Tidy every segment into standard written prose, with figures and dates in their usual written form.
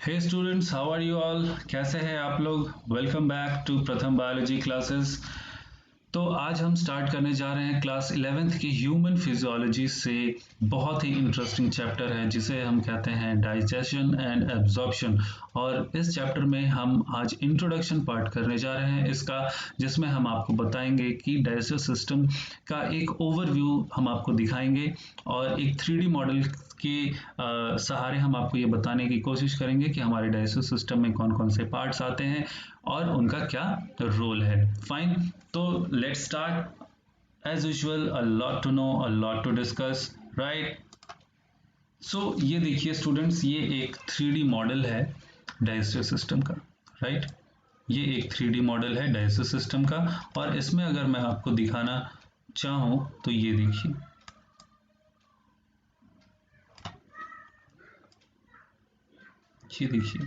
Hey students, how are you all? कैसे हैं आप लोग? Welcome back to Pratham biology classes. तो आज हम स्टार्ट करने जा रहे हैं क्लास 11th की ह्यूमन फिजियोलॉजी से बहुत ही इंटरेस्टिंग चैप्टर है जिसे हम कहते हैं डाइजेशन एंड एब्जॉर्प्शन। और इस चैप्टर में हम आज इंट्रोडक्शन पार्ट करने जा रहे हैं इसका, जिसमें हम आपको बताएंगे कि डाइजेस्टिव सिस्टम का एक ओवरव्यू हम आपको दिखाएंगे और एक 3D मॉडल के सहारे हम आपको ये बताने की कोशिश करेंगे कि हमारे डाइजेस्टिव सिस्टम में कौन कौन से पार्ट्स आते हैं और उनका क्या रोल है। फाइन, तो let's start. As usual, a lot to know, a lot to discuss, right? So ये देखिए स्टूडेंट्स, ये एक 3D मॉडल है डाइजेस्टिव सिस्टम का, राइट? ये एक 3D मॉडल है डाइजेस्टिव सिस्टम का और इसमें अगर मैं आपको दिखाना चाहूं तो ये देखिए, ये देखिए,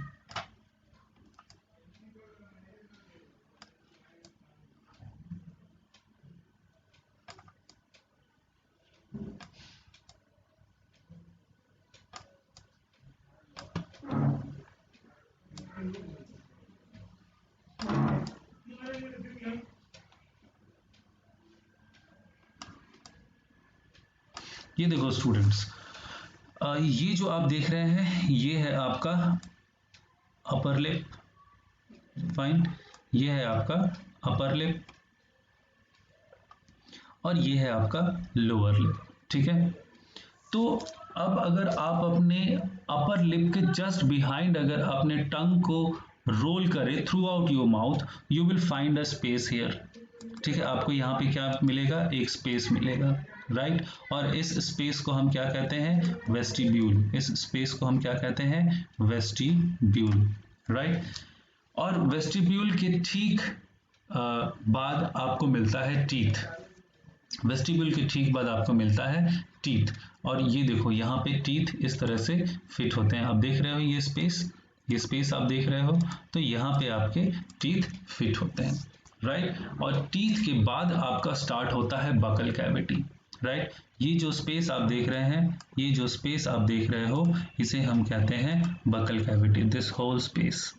ये देखो स्टूडेंट्स, ये जो आप देख रहे हैं ये है आपका अपर लिप। फाइन, ये है आपका अपर लिप और ये है आपका लोअर लिप, ठीक है? तो अब अगर आप अपने अपर लिप के जस्ट बिहाइंड अगर अपने टंग को रोल करें throughout your mouth, you will find a space here. ठीक है, आपको यहाँ पे क्या मिलेगा? एक स्पेस मिलेगा, राइट? और इस स्पेस को हम क्या कहते हैं? वेस्टिब्यूल। इस स्पेस को हम क्या कहते हैं? Vestibule, right? और वेस्टिब्यूल के ठीक बाद आपको मिलता है टीथ। वेस्टिब्यूल के ठीक बाद आपको मिलता है टीथ। और ये देखो, यहाँ पे टीथ इस तरह से फिट होते हैं। आप देख रहे हो ये स्पेस आप देख रहे हो, तो यहाँ पे आपके टीथ फिट होते हैं, राइट? और टीथ के बाद आपका स्टार्ट होता है बकल कैविटी, राइट? ये जो स्पेस आप देख रहे हैं, ये जो स्पेस आप देख रहे हो, इसे हम कहते हैं buccal cavity. This whole space,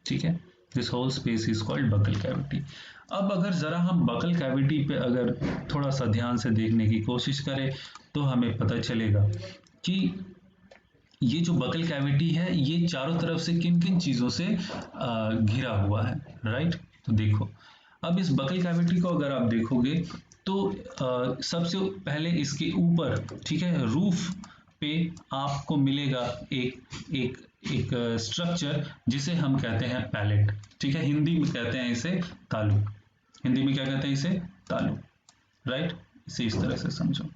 ठीक है, this whole space is called buccal cavity. अब अगर जरा हम बकल कैविटी पे अगर थोड़ा सा ध्यान से देखने की कोशिश करें तो हमें पता चलेगा कि ये जो बकल कैविटी है ये चारों तरफ से किन किन चीजों से घिरा हुआ है, राइट? तो देखो, अब इस बकल कैविटी को अगर आप देखोगे तो सबसे पहले इसके ऊपर, ठीक है, रूफ पे आपको मिलेगा एक एक एक स्ट्रक्चर जिसे हम कहते हैं पैलेट। ठीक है, हिंदी में कहते हैं इसे तालु। हिंदी में क्या कहते हैं इसे? तालु, राइट? इसे इस तरह से समझो।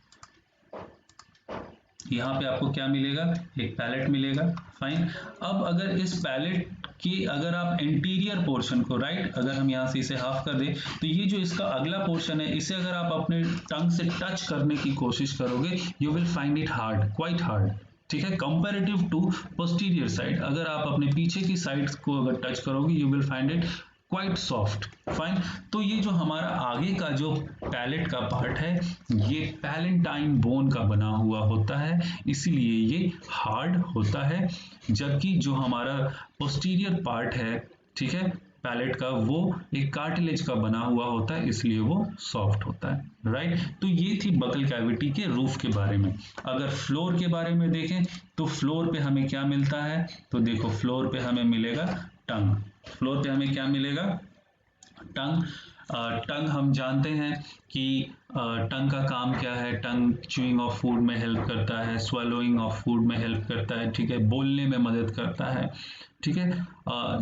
यहाँ पे आपको क्या मिलेगा? एक पैलेट मिलेगा। फाइन, अब अगर इस पैलेट की अगर आप एंटीरियर पोर्शन को, राइट, अगर हम यहाँ से इसे हाफ कर दें तो ये जो इसका अगला पोर्शन है, इसे अगर आप अपने टंग से टच करने की कोशिश करोगे, you will find it hard, quite hard. ठीक है, कंपेरेटिव टू पोस्टीरियर साइड, अगर आप अपने पीछे की साइड को अगर टच करोगे, you will find it quite soft. Fine, तो ये जो हमारा आगे का जो पैलेट का पार्ट है, ये पैलेंटाइन बोन का बना हुआ होता है, इसीलिए ये हार्ड होता है। जबकि जो हमारा पोस्टीरियर पार्ट है, ठीक है, पैलेट का, वो एक कार्टिलेज का बना हुआ होता है, इसलिए वो सॉफ्ट होता है, राइट? तो ये थी बकल कैविटी के रूफ के बारे में। अगर फ्लोर के बारे में देखें तो फ्लोर पे हमें क्या मिलता है? तो देखो, फ्लोर पे हमें मिलेगा टंग। फ्लोर पे हमें क्या मिलेगा? टंग। टंग हम जानते हैं कि टंग का काम क्या है। टंग च्यूइंग ऑफ फूड में हेल्प करता है, स्वेलोइंग ऑफ फूड में हेल्प करता है, ठीक है, बोलने में मदद करता है, ठीक है।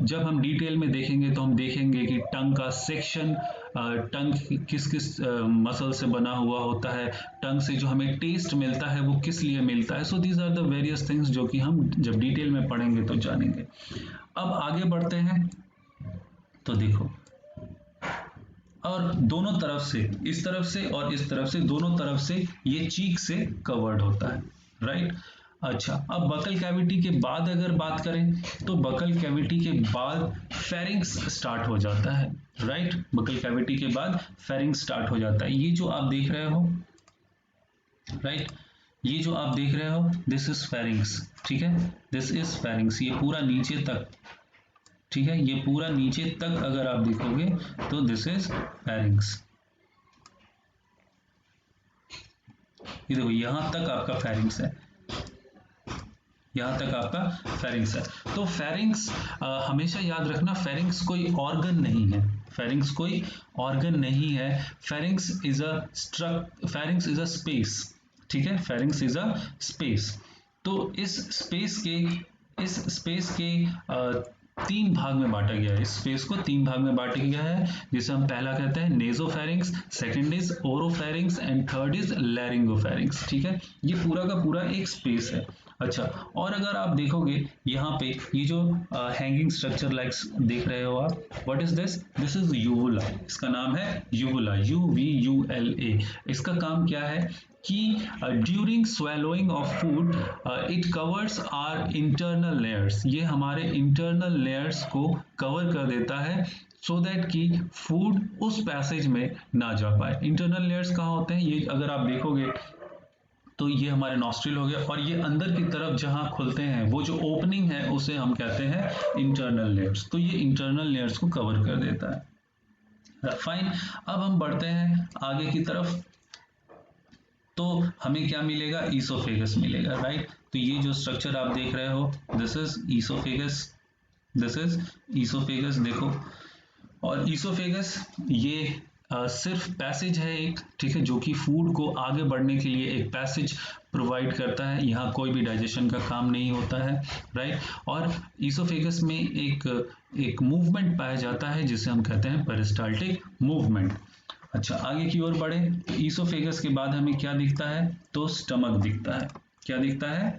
जब हम डिटेल में देखेंगे तो हम देखेंगे कि टंग का सेक्शन, टंग किस किस मसल से बना हुआ होता है, टंग से जो हमें टेस्ट मिलता है वो किस लिए मिलता है। So these are the various things जो कि हम जब डिटेल में पढ़ेंगे तो जानेंगे। अब आगे बढ़ते हैं तो देखो, और दोनों तरफ से, इस तरफ से और इस तरफ से, दोनों तरफ से ये चीक से कवर्ड होता है, राइट? अच्छा, अब बकल कैविटी के बाद अगर बात करें तो बकल कैविटी के बाद फेरिंक्स स्टार्ट हो जाता है, राइट? बकल कैविटी के बाद फेरिंक्स स्टार्ट हो जाता है। ये जो आप देख रहे हो, राइट, ये जो आप देख रहे हो दिस इज फेरिंग्स, ठीक है, दिस इज फेरिंग्स, ये पूरा नीचे तक, ठीक है, ये पूरा नीचे तक अगर आप देखोगे तो दिस इज फेरिंग्स। ये देखो यहां तक आपका फेरिंग्स है, यहां तक आपका फेरिंग्स है। तो फेरिंग्स हमेशा याद रखना, फेरिंग्स कोई ऑर्गन नहीं है, फेरिंग्स कोई ऑर्गन नहीं है, pharynx is pharynx is a space, ठीक है, फेरिंग्स इज अ स्पेस। तो इस स्पेस के तीन भाग में बांटा गया है, इस स्पेस को तीन भाग में बांटा गया है, जिसे हम पहला कहते हैं nasopharynx, second is oropharynx and third is laryngopharynx, ठीक है, ये पूरा का पूरा एक स्पेस है। अच्छा, और अगर आप देखोगे यहाँ पे ये जो हैंगिंग स्ट्रक्चर लाइक देख रहे हो आप, what is this, this is uvula, इसका नाम है यूवुला, UVULA। इसका काम क्या है कि during swallowing of food it covers our internal layers, ये हमारे इंटरनल लेयर्स को कवर कर देता है सो दैट कि फूड उस पैसेज में ना जा पाए। इंटरनल लेयर्स कहाँ होते हैं, ये अगर आप देखोगे तो ये हमारे नॉस्ट्रिल हो गया, और ये अंदर की तरफ जहां खुलते हैं वो जो ओपनिंग है उसे हम कहते हैं इंटरनल लेयर्स, तो ये इंटरनल लेयर्स को कवर कर देता है। फाइन, अब हम बढ़ते हैं आगे की तरफ, तो हमें क्या मिलेगा, ईसोफेगस मिलेगा, राइट। तो ये जो स्ट्रक्चर आप देख रहे हो this is oesophagus, this is oesophagus, देखो, और ईसोफेगस ये सिर्फ पैसेज है एक, ठीक है, जो कि फूड को आगे बढ़ने के लिए एक पैसेज प्रोवाइड करता है, यहाँ कोई भी डाइजेशन का काम नहीं होता है, राइट। और ईसोफेगस में एक मूवमेंट पाया जाता है जिसे हम कहते हैं पेरिस्टाल्टिक मूवमेंट। अच्छा, आगे की ओर बढ़े तो ईसोफेगस के बाद हमें क्या दिखता है, तो स्टमक दिखता है, क्या दिखता है,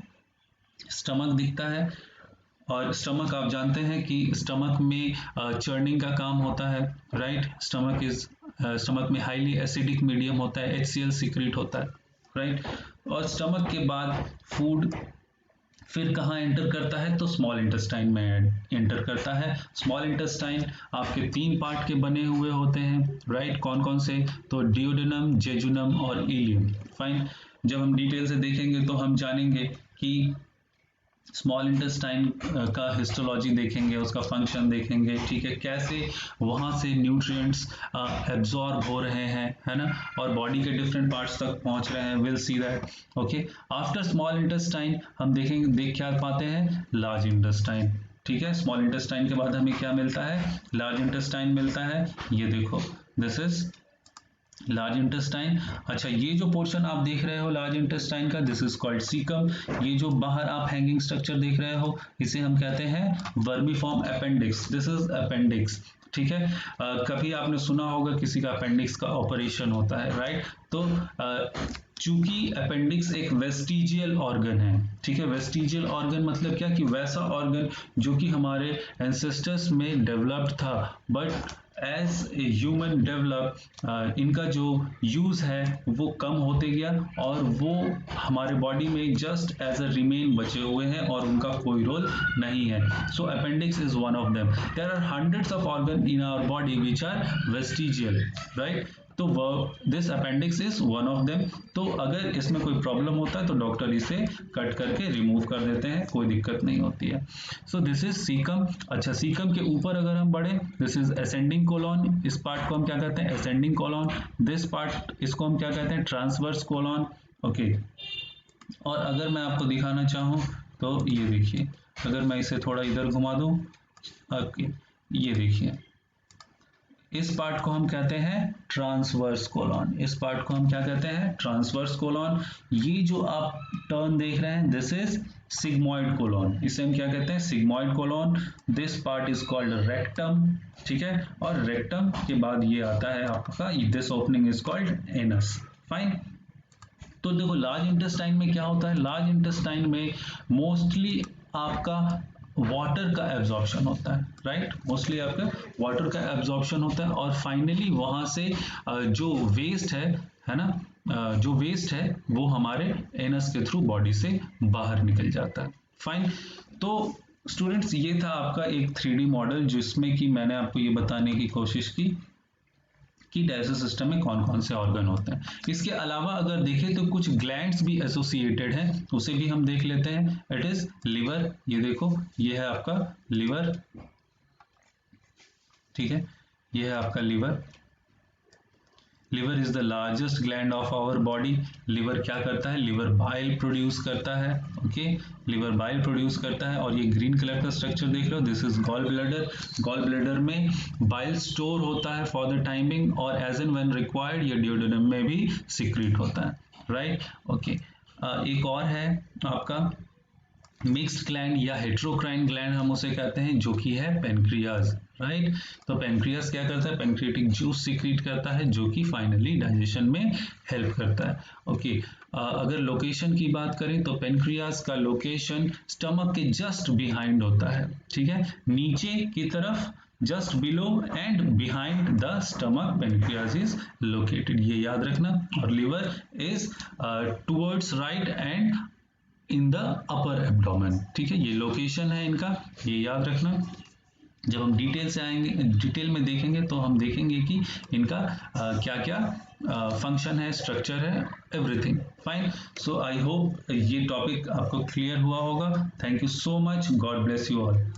स्टमक दिखता है। और स्टमक आप जानते हैं कि स्टमक में चर्निंग का काम होता है, राइट, स्टमक में हाईली एसिडिक मीडियम होता है, HCl सीक्रेट होता है, राइट। और स्टमक के बाद फूड फिर कहाँ एंटर करता है, तो स्मॉल इंटेस्टाइन में एंटर करता है। स्मॉल इंटेस्टाइन आपके तीन पार्ट के बने हुए होते हैं, राइट, कौन कौन से, तो डियोडेनम, जेजुनम और इलियम। फाइन, जब हम डिटेल से देखेंगे तो हम जानेंगे कि स्मॉल इंटेस्टाइन का हिस्टोलॉजी देखेंगे, उसका फंक्शन देखेंगे, ठीक है, कैसे वहाँ से न्यूट्रिएंट्स एब्जॉर्ब हो रहे हैं, है ना, और बॉडी के डिफरेंट पार्ट्स तक पहुँच रहे हैं, will see that. Okay, after small intestine हम देखेंगे, देख क्या पाते हैं, लार्ज इंटेस्टाइन, ठीक है, स्मॉल इंटेस्टाइन के बाद हमें क्या मिलता है, लार्ज इंटेस्टाइन मिलता है, ये देखो दिस इज लार्ज इंटेस्टाइन। अच्छा, ये जो पोर्शन आप देख रहे हो लार्ज इंटेस्टाइन का, दिस इज कॉल्ड सीकम। ये जो बाहर आप हैंगिंग स्ट्रक्चर देख रहे हो इसे हम कहते हैं vermiform appendix, this is appendix, ठीक है। कभी आपने सुना होगा किसी का अपेंडिक्स का ऑपरेशन होता है, राइट। तो चूंकि अपेंडिक्स एक वेस्टिजियल ऑर्गन है, ठीक है, वेस्टिजियल ऑर्गन मतलब क्या, कि वैसा ऑर्गन जो कि हमारे एंसेस्टर्स में डेवलप्ड था, but as a human develop इनका जो यूज है वो कम होते गया, और वो हमारे बॉडी में जस्ट एज अ रिमेन बचे हुए हैं और उनका कोई रोल नहीं है। So appendix is one of them, there are hundreds of organ in our body which are vestigial, right. तो this appendix is one of them. तो अगर इसमें कोई प्रॉब्लम होता है तो डॉक्टर इसे कट करके रिमूव कर देते हैं, कोई दिक्कत नहीं होती है। So this is caecum. अच्छा, सीकम के ऊपर अगर हम बढ़े, दिस इज असेंडिंग कोलॉन, इस पार्ट को हम क्या कहते हैं, असेंडिंग कोलॉन। दिस पार्ट, इसको हम क्या कहते हैं, ट्रांसवर्स कोलॉन। ओके, और अगर मैं आपको दिखाना चाहूँ तो ये देखिए, अगर मैं इसे थोड़ा इधर घुमा दूँ, ओके, ये देखिए, इस पार्ट को हम कहते हैं ट्रांसवर्स कोलॉन, इस पार्ट को हम क्या कहते हैं, ट्रांसवर्स कोलॉन। ये जो आप टर्न देख रहे हैं दिस इज सिग्मॉइड कोलॉन, इसे हम क्या कहते हैं, sigmoid colon. This part is called rectum, ठीक है, और रेक्टम के बाद ये आता है आपका, this opening is called anus. Fine, तो देखो लार्ज इंटेस्टाइन में क्या होता है, लार्ज इंटेस्टाइन में मोस्टली आपका वाटर का एब्जॉर्प्शन होता है, राइट, मोस्टली आपका वाटर का एब्जॉर्प्शन होता है, और फाइनली वहां से जो वेस्ट है ना, जो वेस्ट है वो हमारे एनस के थ्रू बॉडी से बाहर निकल जाता है। फाइन, तो स्टूडेंट्स ये था आपका एक 3D मॉडल जिसमें कि मैंने आपको ये बताने की कोशिश की कि डाइजेस्टिव सिस्टम में कौन कौन से ऑर्गन होते हैं। इसके अलावा अगर देखें तो कुछ ग्लैंड्स भी एसोसिएटेड हैं, उसे भी हम देख लेते हैं। इट इज लिवर, ये देखो ये है आपका लिवर, ठीक है, ये है आपका liver. Liver is the largest gland of our body. Liver क्या करता है, लिवर बाइल प्रोड्यूस करता है, ओके, लिवर बाइल प्रोड्यूस करता है। और ये ग्रीन कलर का स्ट्रक्चर देख रहे हो, this is gall bladder. Gall bladder में बाइल स्टोर होता है फॉर द टाइमिंग, और एज एंड व्हेन रिक्वायर्ड ये ड्यूडेनम में भी सिक्रीट होता है, राइट, ओके। एक और है आपका मिक्स्ड ग्लैंड या हेट्रोक्राइन ग्लैंड हम उसे कहते हैं, जो कि है पेनक्रियाज, राइट। तो पेनक्रियाज क्या करता है, पेनक्रियाटिक जूस सीक्रेट करता है, जो कि फाइनली डाइजेशन में हेल्प करता है, ओके। अगर लोकेशन की बात करें तो पेनक्रियाज का लोकेशन स्टमक के जस्ट बिहाइंड होता है, ठीक है, नीचे की तरफ, just below and behind the stomach pancreas is located, ये याद रखना। और liver is towards right and in the upper abdomen, ठीक है, ये लोकेशन है इनका, ये याद रखना। जब हम डिटेल से आएंगे, डिटेल में देखेंगे तो हम देखेंगे कि इनका क्या क्या फंक्शन है, स्ट्रक्चर है, everything fine. So I hope ये टॉपिक आपको क्लियर हुआ होगा। Thank you so much, God bless you all.